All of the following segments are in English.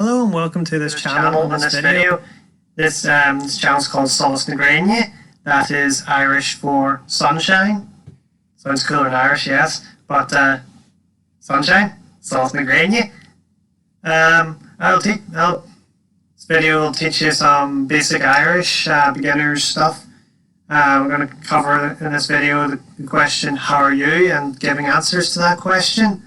Hello and welcome to this channel. In this video, this channel is called Solas na Gaeilge. That is Irish for sunshine. Sounds cooler in Irish, yes, but sunshine, Solas na Gaeilge. This video will teach you some basic Irish beginners stuff. We're going to cover in this video the question, how are you, and giving answers to that question.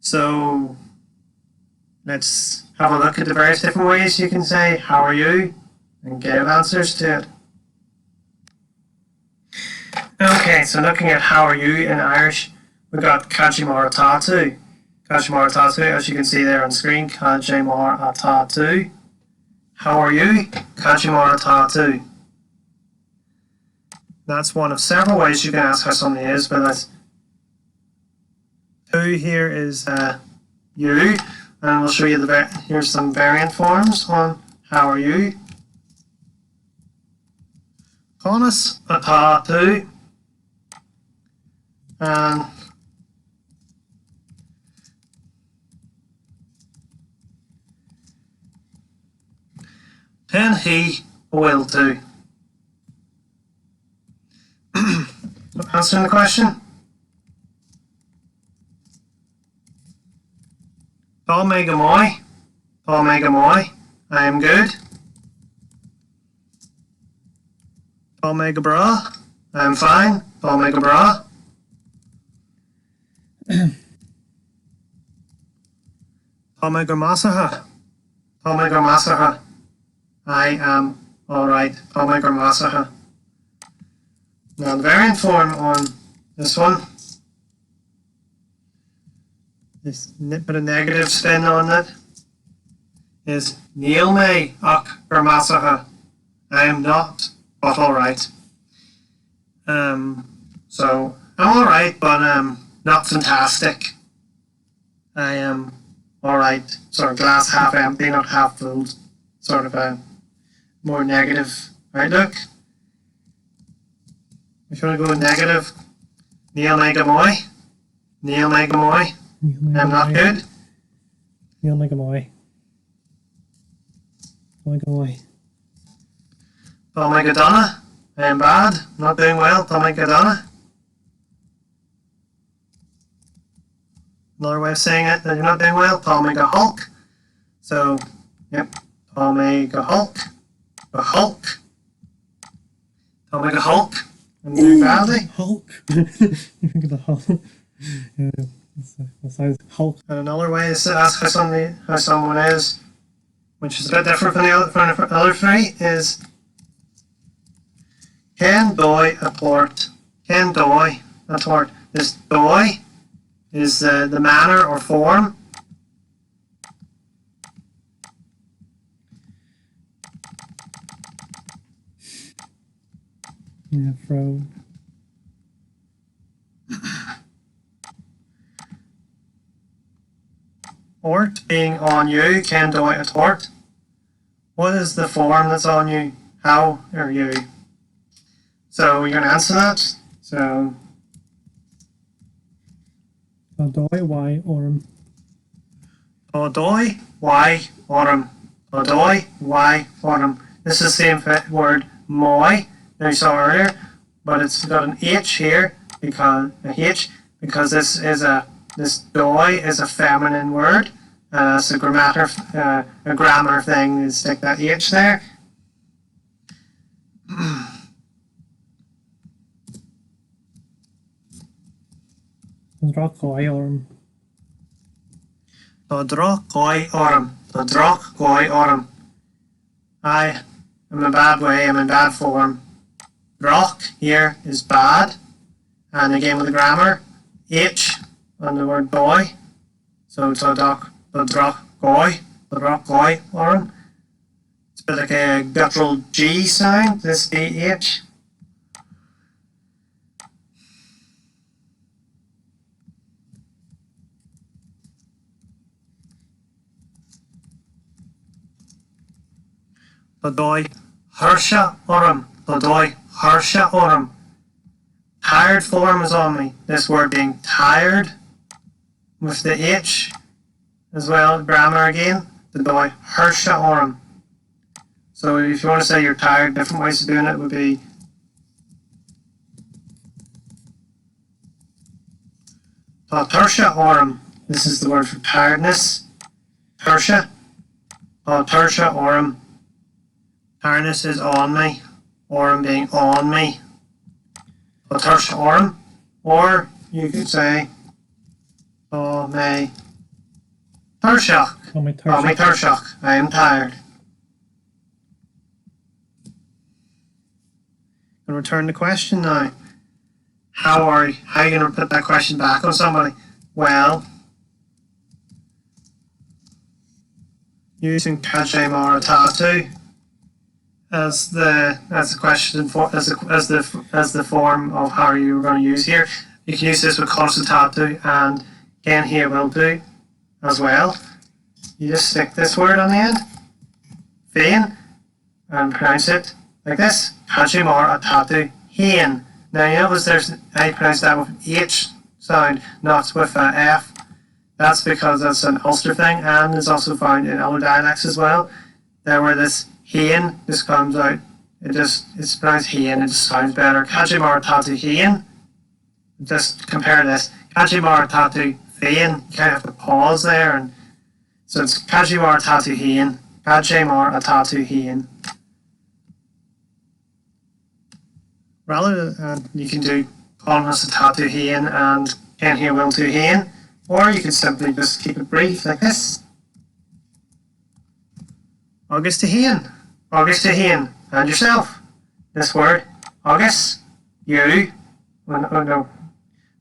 So let's have a look at the various different ways you can say, how are you, and give answers to it. Okay, so looking at how are you in Irish, we've got Caidhe mar atá tú. Caidhe mar atá tú, as you can see there on screen, Caidhe mar atá tú. How are you? Caidhe mar atá tú. That's one of several ways you can ask how somebody is, but that's tú here is you, and we'll show you here's some variant forms on how are you. Conas atá tú, and ten he will tú. Answering the question. Tá mé go mói. Tá mé go mói. I am good. Tá mé go bra. I am fine. Tá mé go bra. Tá mé go masaha. Tá mé go masaha. I am alright. Tá mé go masaha. Now the variant form on this one, this put a negative spin on it, is Níl mé ach gur masacha. I am not, but alright. So I'm alright, but not fantastic. I am alright, sort of glass half empty, not half full, sort of a more negative outlook. If you want to go with negative, Níl mé go mói. Níl mé go mói. I'm not good. Níl mé go mói. Tá go mói. Tá mé go donna. I am bad. Not doing well. Tá mé go donna. Another way of saying it that you're not doing well. Tá mé go hulk. So, yep. Tá mé go hulk. Go hulk. Tá mé go hulk. I'm doing badly. Hulk. You think of the Hulk. Yeah, that sounds Hulk. And another way is to ask how someone is, which is a bit different from the other three, is Ken dói a port. Ken dói a tort. This dói is the manner or form. Yeah, fro. Ort being on you, Ken dói a tort. What is the form that's on you? How are you? So you're going to answer that. So Tá dói y orm. Tá dói y orm. Tá dói y orm. This is the same word mói that you saw earlier, but it's got an H here because this dói is a feminine word. So a grammar thing is stick that H there. Tá droch y orm. Tá droch y orm. Tá droch y orm. I am in a bad way. I'm in bad form. Droch here is bad, and again with the grammar, H on the word boy. So tá droch goy orm. It's a bit like a guttural G sound, this DH. Tá dói harsha orm. Tá dói harsha orm. Tired form is on me. This word being tired with the H as well, grammar again. the dói thuirse orm. So if you want to say you're tired, different ways of doing it would be tá thuirse orm. This is the word for tiredness. Thuirse. Tá thuirse orm. Tiredness is on me. Orm being on me. Tá thuirse orm. Or you could say tá mé thuirseach. Tá mé Tá mé thuirseach. I am tired. And return the question now. How are you going to put that question back on somebody? Well, using Kaje Mara Tatu as the question for as the form of how you were going to use here. You can use this with Costa Tatu and Gen Here Will Do as well. You just stick this word on the end, Féin, and pronounce it like this. Kaje Mara Tatu Hain. Now you notice I pronounce that with H sound, not with an F. That's because that's an Ulster thing, and is also found in other dialects as well. There where this hain just comes out, it's pronounced hain, it just sounds better. Kaje Mara Tatu hain. Just compare this. Kaje Mara Tatu féin. You kind of have to pause there, and so it's Kaje Mara Tatu hain. Kaje Mara Tatu hain. Rather, you can do Colmas a Tatu hain and Ken Here Will Do hain, or you can simply just keep it brief like this. August to hain. August to hain. And yourself. This word. August. You. Oh no.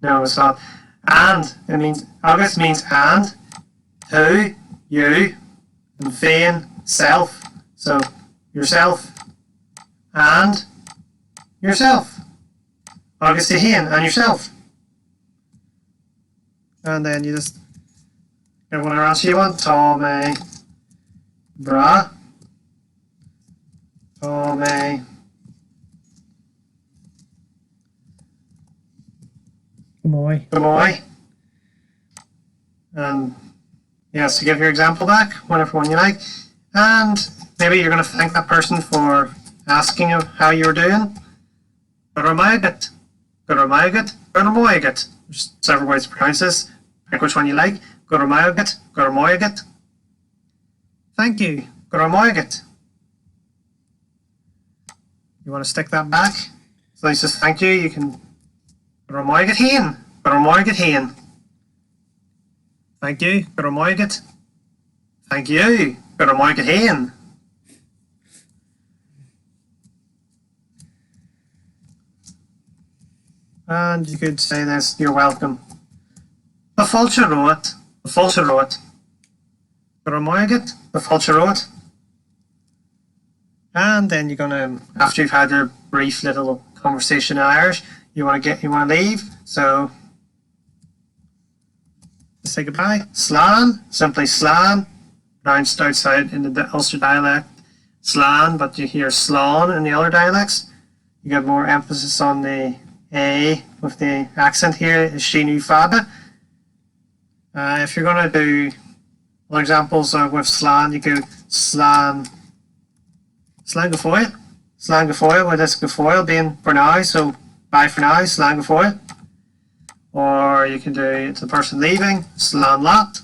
No, it's not. And. It means, August means and. Who. You. And féin. Self. So, yourself. And. Yourself. August to hain and yourself. And then you just get whatever else you want. Tá mé bra. Tá mé Gamoy. And yes, to give your example back, whatever one you like. And maybe you're going to thank that person for asking you how you're doing. Guramayagat. Guramayagat. Guramayagat. There's several ways to pronounce this. Pick which one you like. Guramayagat. Guramayagat. Thank you. Guramayagat. You want to stick that back? So it says thank you. You can Guramayagat hain. Guramayagat hain. Thank you. Guramayagat. Thank you. Guramayagat hain. And you could say this, you're welcome. The Fulcher Road. The Fulcher Road. Guramayagat. The Fulcher Road. And then you're gonna, after you've had your brief little conversation in Irish, you wanna leave. So say goodbye. Slán, simply slán, pronounced outside in the Ulster dialect, slán, but you hear slán in the other dialects. You get more emphasis on the A with the accent here, is Shinu Faba. If you're going to do other examples with slán, you go slán gafoil. Slán gafoil, with this gafoil being for now, so bye for now, slán gafoil. Or you can do it's the person leaving, slán lot.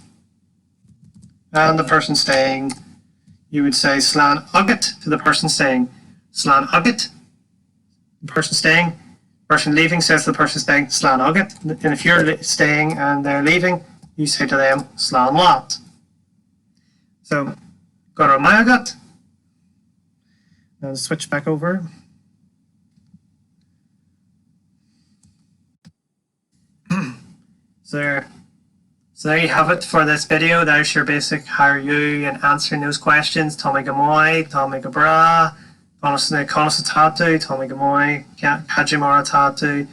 And the person staying, you would say slán agat to the person staying. Slán agat. The person staying, person leaving says to the person staying, slán agat. And if you're staying and they're leaving, you say to them, slán lot. So, guramayagat. Now switch back over. So there you have it for this video. There's your basic how are you and answering those questions. Tommy Gamoy, Tommy Gabra, Conasna Tatu, Tommy Gamoy, Kajimara Tatu,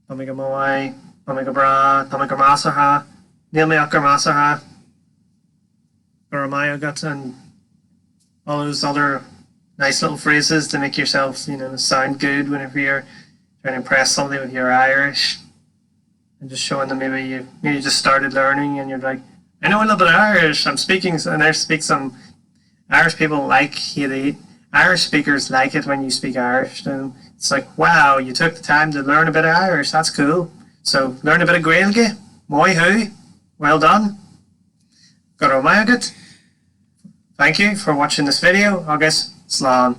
Tommy Gamoy, Tommy Gabra, Tommy Gamasaha, Nilmiak Gamasaha, Guramayagat, and all those other nice little phrases to make yourself, sound good whenever you're trying to impress somebody with your Irish. And just showing them maybe you just started learning and you're like, I know a little bit of Irish. I'm speaking, and I speak some Irish people like you. The Irish speakers like it when you speak Irish. And it's like, wow, you took the time to learn a bit of Irish. That's cool. So learn a bit of Gaeilge. Moi hu. Well done. Go to Thank you for watching this video. Agus slán.